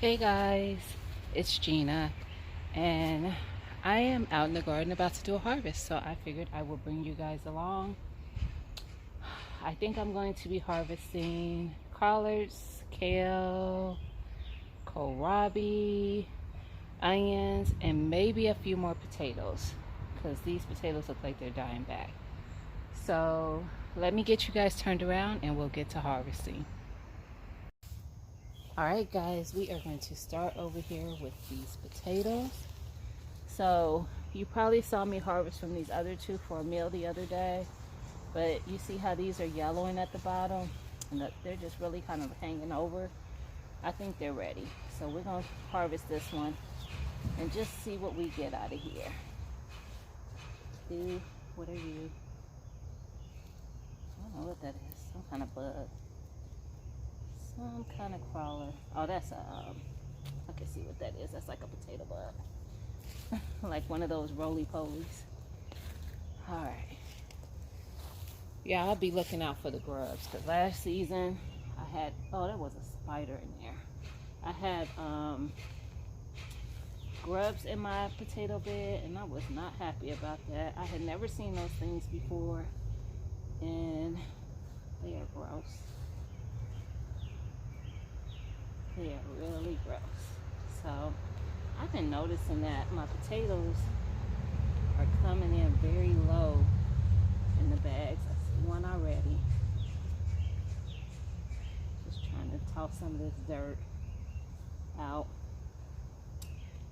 Hey guys, it's Gina, and I am out in the garden about to do a harvest, so I figured I would bring you guys along. I think I'm going to be harvesting collards, kale, kohlrabi, onions, and maybe a few more potatoes because these potatoes look like they're dying back. So let me get you guys turned around and we'll get to harvesting. Alright guys, we are going to start over here with these potatoes. So you probably saw me harvest from these other two for a meal the other day, but you see how these are yellowing at the bottom and they're just really kind of hanging over. I think they're ready. So we're going to harvest this one and just see what we get out of here. Ooh, what are you? I don't know what that is. Some kind of bug. Some kind of crawler. Oh, that's I can see what that is. That's like a potato bug. Like one of those roly-polies. Alright. Yeah, I'll be looking out for the grubs. Because last season, I had... Oh, there was a spider in there. I had grubs in my potato bed. And I was not happy about that. I had never seen those things before. And they are gross. They are really gross. So, I've been noticing that my potatoes are coming in very low in the bags. I see one already. Just trying to toss some of this dirt out.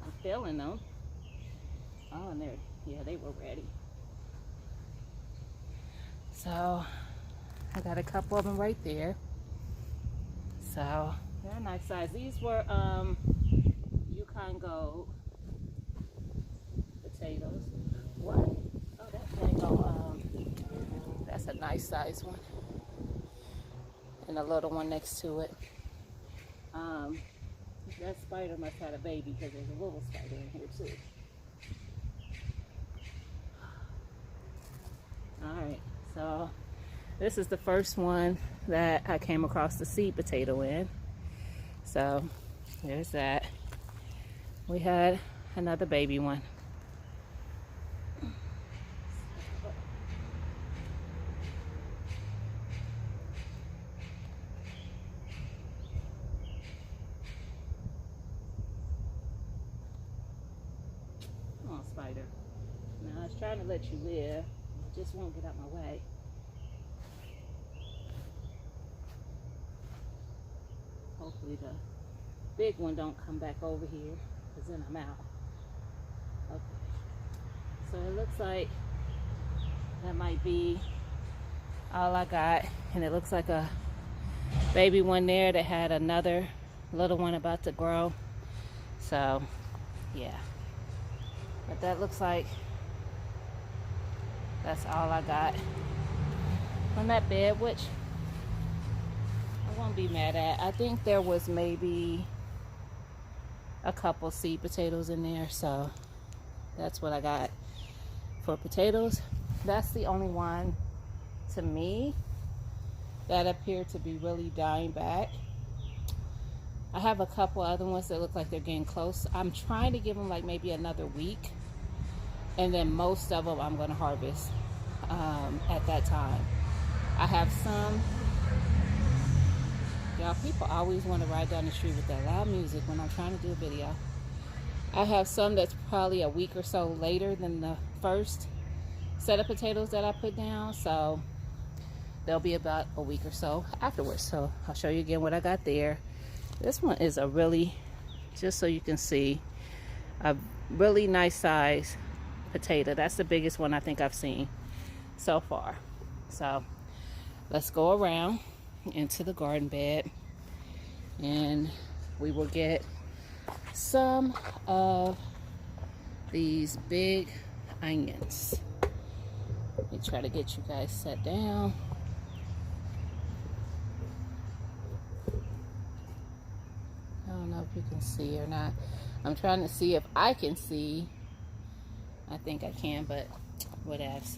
I'm feeling them. Oh, and yeah, they were ready. So, I got a couple of them right there. So, they're a nice size. These were Yukon Gold potatoes. What? Oh, that thing, that's a nice size one. And a little one next to it. That spider must have had a baby because there's a little spider in here too. Alright, so this is the first one that I came across the seed potato in. So there's that. We had another baby one. Oh, spider. Now I was trying to let you live. It just won't get out my way. Hopefully the big one don't come back over here, because then I'm out. Okay. So it looks like that might be all I got. And it looks like a baby one there that had another little one about to grow. So, yeah. But that looks like that's all I got from that bed, which I won't be mad at. I think there was maybe a couple seed potatoes in there, so that's what I got for potatoes. That's the only one to me that appeared to be really dying back. I have a couple other ones that look like they're getting close. I'm trying to give them like maybe another week, and then most of them I'm going to harvest at that time. I have some. Y'all, people always want to ride down the street with that loud music when I'm trying to do a video. I have some that's probably a week or so later than the first set of potatoes that I put down, so they'll be about a week or so afterwards. So I'll show you again what I got there. This one is a really, just so you can see, a really nice size potato. That's the biggest one I think I've seen so far. So let's go around into the garden bed and we will get some of these big onions. Let me try to get you guys set down. I don't know if you can see or not. I'm trying to see if I can see. I think I can, but whatevs.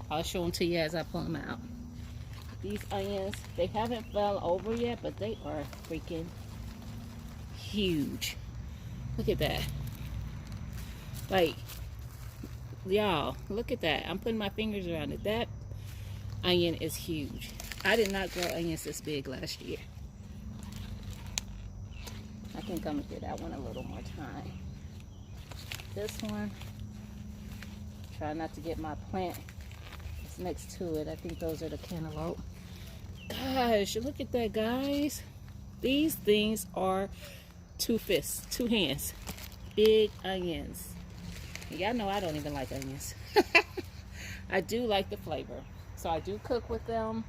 I'll show them to you as I pull them out. These onions, they haven't fell over yet, but they are freaking huge. Look at that. Like, y'all, look at that. I'm putting my fingers around it. That onion is huge. I did not grow onions this big last year. I think I'm gonna give that one a little more time. This one, try not to get my plant that's next to it. I think those are the cantaloupe. Gosh, look at that, guys. These things are 2 fists, 2 hands. Big onions. Y'all know I don't even like onions. I do like the flavor, so I do cook with them.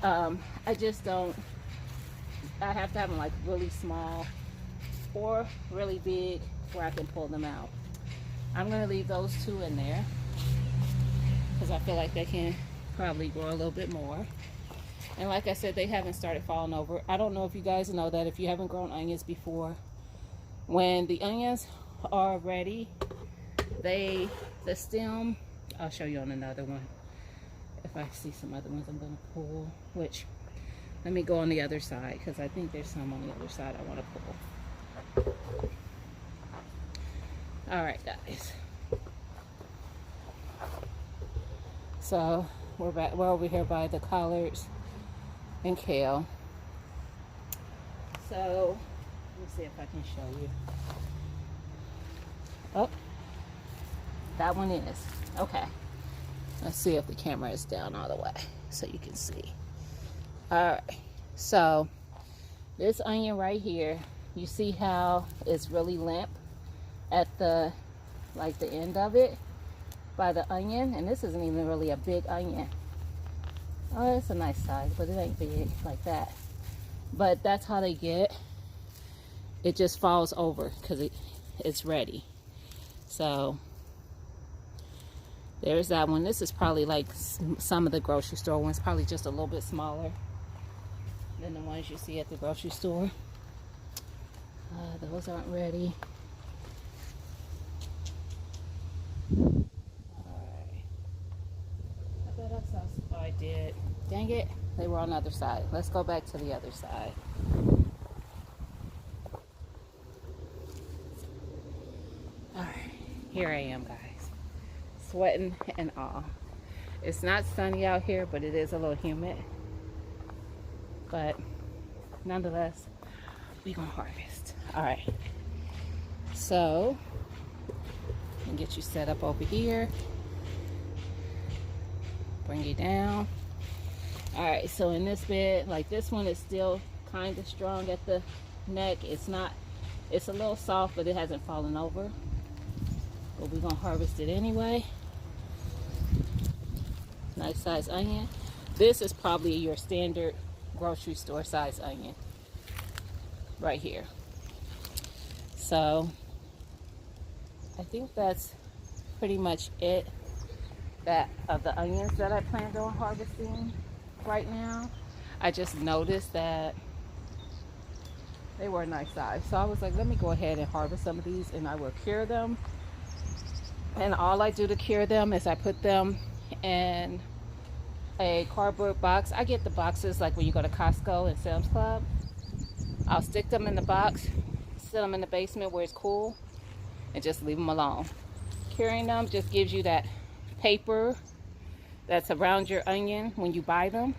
I just don't. I have to have them like really small or really big where I can pull them out. I'm gonna leave those 2 in there because I feel like they can probably grow a little bit more. And like I said, they haven't started falling over. I don't know if you guys know that if you haven't grown onions before, when the onions are ready, the stem, I'll show you on another one. If I see some other ones I'm gonna pull, which, let me go on the other side because I think there's some on the other side I want to pull. All right, guys. So we're over here by the collards and kale. So let me see if I can show you. Oh, that one is. Okay. Let's see if the camera is down all the way so you can see. All right. So this onion right here, you see how it's really limp at the, like the end of it by the onion, and this isn't even really a big onion. Oh, it's a nice size, but it ain't big like that. But that's how they get. It just falls over because it's ready. So there's that one. This is probably like some of the grocery store ones, probably just a little bit smaller than the ones you see at the grocery store. Those aren't ready. Alright. I bet I saw some. Oh, I did. Dang it. They were on the other side. Let's go back to the other side. Alright. Here I am, guys. Sweating and all. It's not sunny out here, but it is a little humid. But nonetheless, we're gonna harvest. All right. So, I'm gonna get you set up over here. Bring you down. All right. So in this bed, like this one is still kind of strong at the neck. It's not. It's a little soft, but it hasn't fallen over. But we're gonna harvest it anyway. Nice size onion. This is probably your standard grocery store size onion right here. So I think that's pretty much it that of the onions that I planned on harvesting right now. I just noticed that they were a nice size, so I was like, let me go ahead and harvest some of these and I will cure them. And all I do to cure them is I put them in a cardboard box. I get the boxes like when you go to Costco and Sam's Club. I'll stick them in the box, sit them in the basement where it's cool, and just leave them alone. Curing them just gives you that paper that's around your onion when you buy them,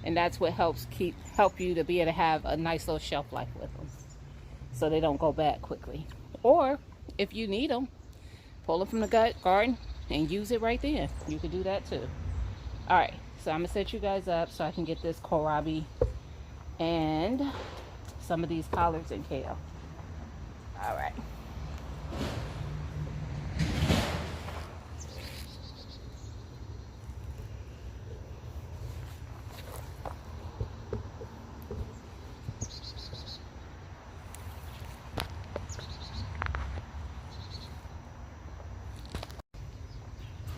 and that's what help you to be able to have a nice little shelf life with them, so they don't go bad quickly. Or if you need them, pull them from the garden and use it right then. You can do that too. All right, so I'm gonna set you guys up so I can get this kohlrabi and some of these collards and kale. All right.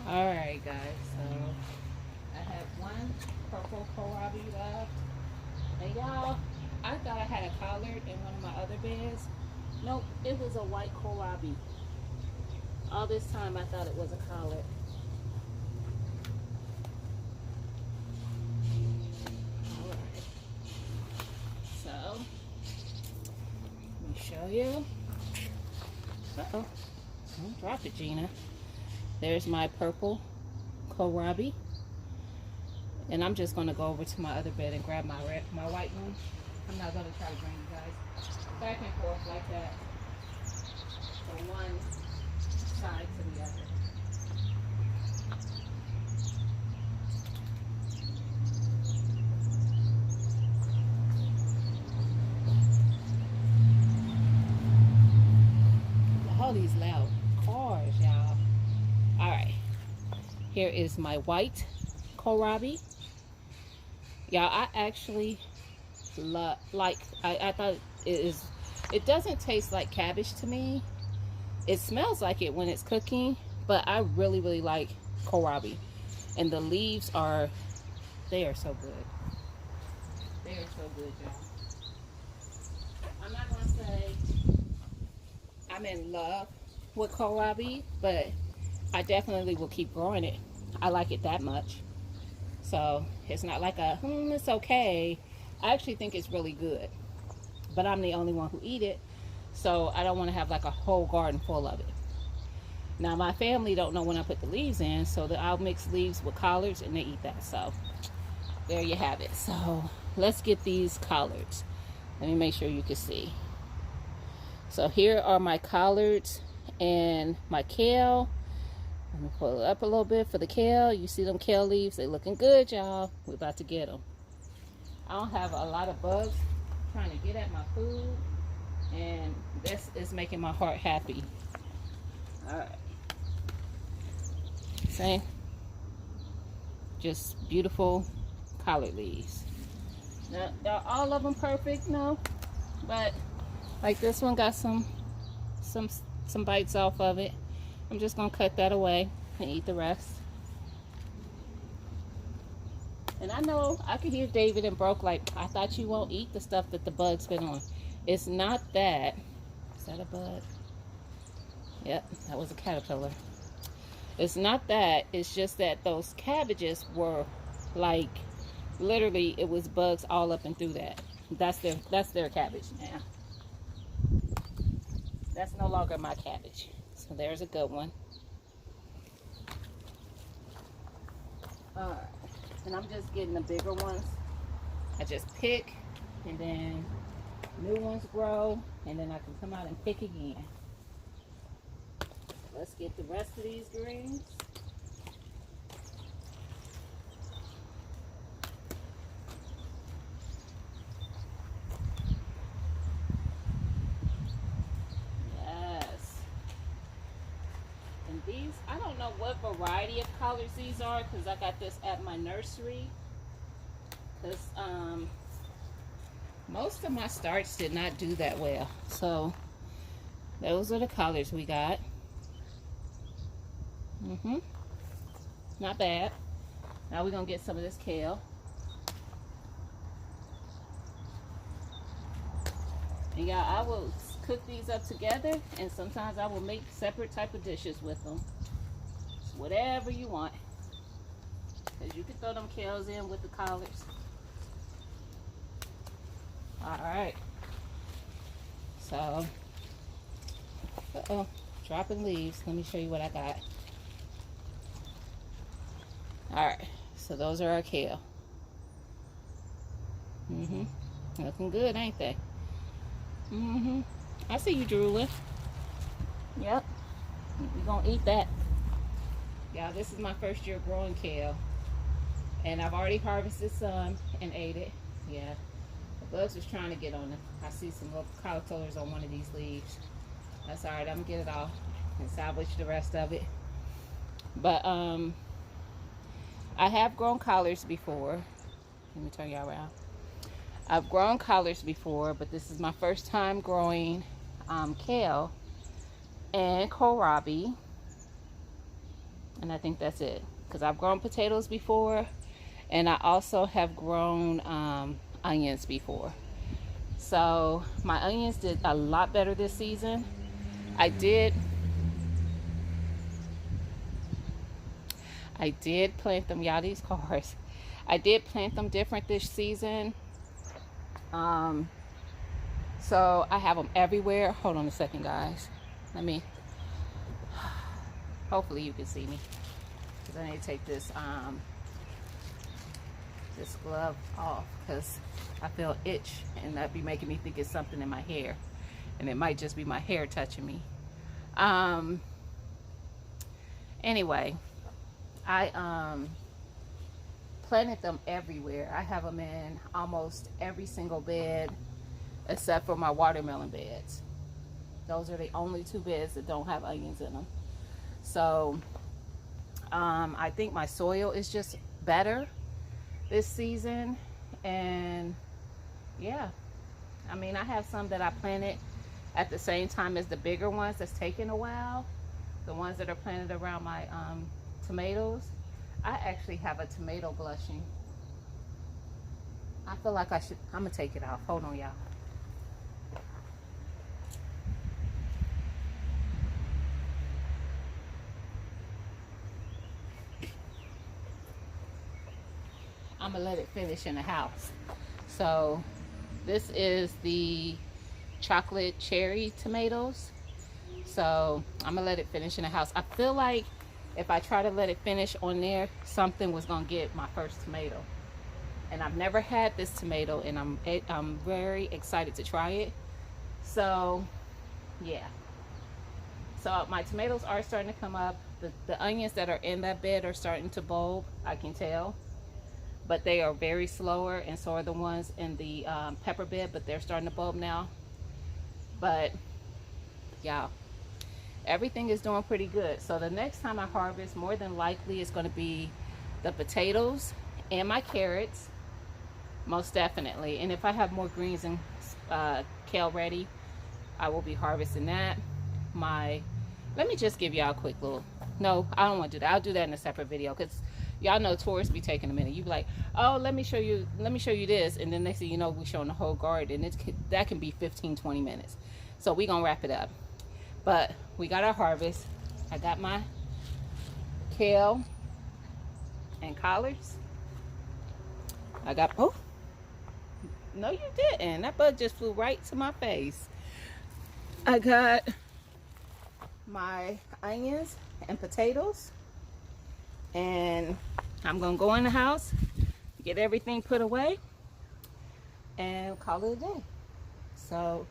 All right, guys, so I have one purple kohlrabi left. And y'all, I thought I had a collard in one of my other beds. Nope, it was a white kohlrabi. All this time I thought it was a collard. Alright. So, yeah. Uh-oh. Don't drop it, Gina. There's my purple kohlrabi. And I'm just going to go over to my other bed and grab my white one. I'm not going to try to bring you guys back and forth like that from one side to the other. All these loud cars, y'all. Alright. Here is my white kohlrabi. Y'all, I actually I thought it doesn't taste like cabbage to me. It smells like it when it's cooking, but I really, really like kohlrabi. And the leaves they are so good. They are so good, y'all. I'm not going to say I'm in love with kohlrabi, but I definitely will keep growing it. I like it that much. So it's not like it's okay. I actually think it's really good, but I'm the only one who eat it, so I don't want to have like a whole garden full of it. Now my family don't know when I put the leaves in, so I'll mix leaves with collards and they eat that. So there you have it. So let's get these collards. Let me make sure you can see. So here are my collards and my kale. Let me pull it up a little bit for the kale. You see them kale leaves? They looking good, y'all. We're about to get them. I don't have a lot of bugs trying to get at my food, and this is making my heart happy. All right. See? Just beautiful collard leaves. Now, are all of them perfect? No, but like this one got some bites off of it. I'm just gonna cut that away and eat the rest. And I know I could hear David and Broke like, I thought you won't eat the stuff that the bugs been on. It's not that. Is that a bug? Yep, that was a caterpillar. It's not that. It's just that those cabbages were like, literally, it was bugs all up and through that. That's their cabbage now. That's no longer my cabbage. So there's a good one. Alright. And I'm just getting the bigger ones. I just pick, and then new ones grow, and then I can come out and pick again. Let's get the rest of these greens. These, I don't know what variety of collards these are, because I got this at my nursery. Because most of my starts did not do that well. So those are the collards we got. Not bad. Now we're going to get some of this kale. And y'all, I will cook these up together, and sometimes I will make separate type of dishes with them. Whatever you want. Because you can throw them kales in with the collards. Alright. So, dropping leaves. Let me show you what I got. Alright. So those are our kale. Looking good, ain't they? I see you drooling. Yep. We're gonna eat that. Yeah, this is my first year growing kale. And I've already harvested some and ate it. Yeah. The bugs was trying to get on it. I see some little caterpillars on one of these leaves. That's alright, I'm gonna get it off and salvage the rest of it. But I have grown collards before. Let me turn y'all around. I've grown collards before, but this is my first time growing kale and kohlrabi, and I think that's it, because I've grown potatoes before, and I also have grown onions before. So my onions did a lot better this season. I did plant them. Y'all, these cars. I did plant them different this season. So I have them everywhere. Hold on a second, guys. Let me, hopefully you can see me, because I need to take this glove off, because I feel itch, and that be making me think it's something in my hair, and it might just be my hair touching me. Anyway, I planted them everywhere. I have them in almost every single bed except for my watermelon beds. Those are the only 2 beds that don't have onions in them. So I think my soil is just better this season. And yeah, I mean, I have some that I planted at the same time as the bigger ones that's taken a while. The ones that are planted around my tomatoes. I actually have a tomato blushing. I feel like I'm gonna take it off. Hold on, y'all. I'm gonna let it finish in the house. So this is the chocolate cherry tomatoes. So I'm gonna let it finish in the house. I feel like if I try to let it finish on there, something was gonna get my first tomato. And I've never had this tomato, and I'm very excited to try it. So yeah. So my tomatoes are starting to come up. The onions that are in that bed are starting to bulb, I can tell. But they are very slower, and so are the ones in the pepper bed, but they're starting to bulb now. But yeah, everything is doing pretty good. So the next time I harvest, more than likely, it's going to be the potatoes and my carrots, most definitely. And if I have more greens and kale ready, I will be harvesting that. Let me just give y'all a quick little, no, I don't want to do that. I'll do that in a separate video, because y'all know tourists be taking a minute. You be like, oh, let me show you this, and then next thing you know, we showing the whole garden. That can be 15-20 minutes. So we gonna wrap it up. But we got our harvest. I got my kale and collards. I got, oh, no you didn't. That bug just flew right to my face. I got my onions and potatoes. And I'm gonna go in the house, get everything put away, and call it a day. So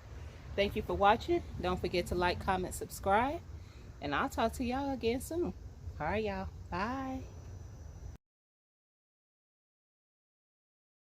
thank you for watching. Don't forget to like, comment, subscribe, and I'll talk to y'all again soon. All right, y'all. Bye.